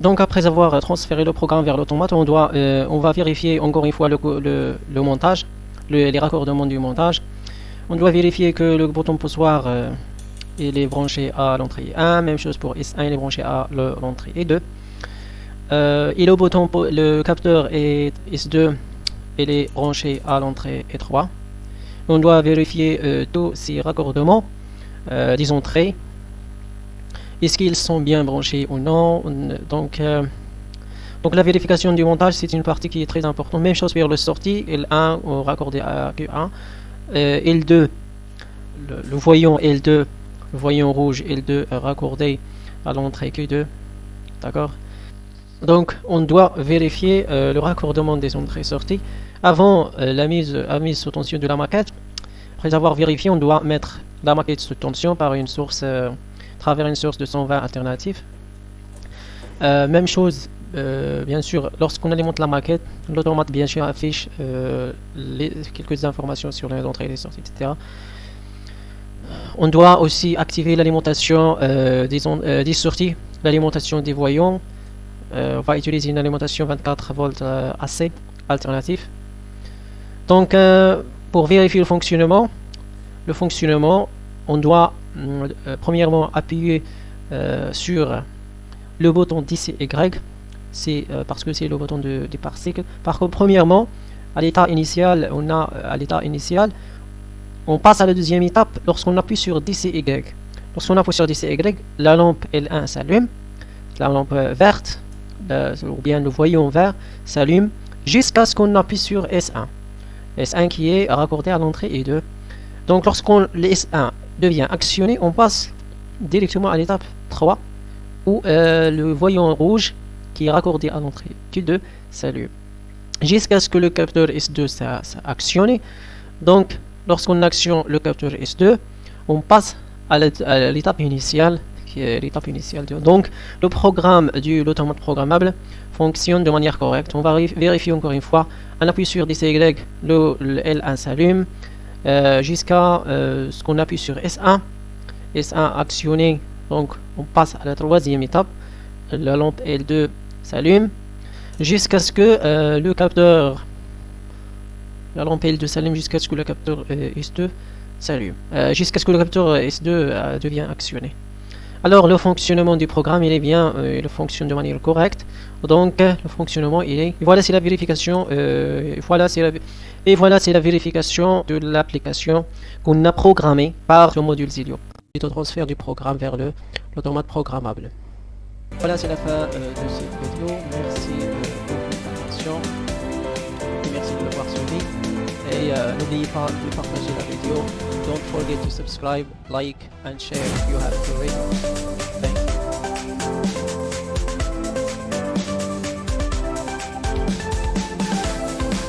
Donc après avoir transféré le programme vers l'automate, on va vérifier encore une fois le montage, les raccordements du montage. On doit vérifier que le bouton poussoir il est branché à l'entrée 1, même chose pour S1, il est branché à l'entrée 2. Et le capteur S2, il est branché à l'entrée 3. On doit vérifier tous ces raccordements des entrées. Est-ce qu'ils sont bien branchés ou non? Donc la vérification du montage, c'est une partie qui est très importante. Même chose pour le sortie, L1 raccordé à Q1, L2, le voyant L2, le voyant rouge L2 raccordé à l'entrée Q2. D'accord? Donc on doit vérifier le raccordement des entrées-sorties avant la mise sous tension de la maquette. Après avoir vérifié, on doit mettre la maquette sous tension par une source travers une source de 120 alternatif. Même chose, bien sûr, lorsqu'on alimente la maquette, l'automate bien sûr affiche quelques informations sur les entrées et les sorties, etc. On doit aussi activer l'alimentation des sorties, l'alimentation des voyants. On va utiliser une alimentation 24 volts AC alternatif. Donc pour vérifier le fonctionnement, on doit premièrement appuyer sur le bouton DCY, c'est parce que c'est le bouton de départ cycle. Par contre, premièrement, à l'état initial, on passe à la deuxième étape lorsqu'on appuie sur DCY. Lorsqu'on appuie sur DCY, la lampe L1 s'allume, la lampe verte ou bien le voyant vert s'allume jusqu'à ce qu'on appuie sur S1. S1 qui est raccordé à l'entrée E2. Donc lorsqu'on le S1 devient actionné, on passe directement à l'étape 3 où le voyant rouge qui est raccordé à l'entrée Q2 s'allume jusqu'à ce que le capteur S2 soit actionné. Donc lorsqu'on actionne le capteur S2, on passe à l'étape initiale qui est l'étape initiale. Donc le programme de l'automate programmable fonctionne de manière correcte. On va vérifier encore une fois. On appuie sur DCY, le L1 s'allume jusqu'à ce qu'on appuie sur S1. S1 actionné, donc on passe à la troisième étape. La lampe L2 s'allume jusqu'à ce que le capteur, la lampe L2 s'allume jusqu'à ce que le capteur S2 s'allume, jusqu'à ce que le capteur S2 devienne actionné. Alors le fonctionnement du programme il est bien, il fonctionne de manière correcte. Donc le fonctionnement il est, voilà c'est la vérification, voilà c'est la vérification de l'application qu'on a programmée par le module Zilio. C'est le transfert du programme vers l'automate programmable. Voilà c'est la fin de cette vidéo. Merci pour votre attention. Merci de l'avoir suivi. Et n'oubliez pas de partager la vidéo. Don't forget to subscribe, like and share if you have already. Thank you.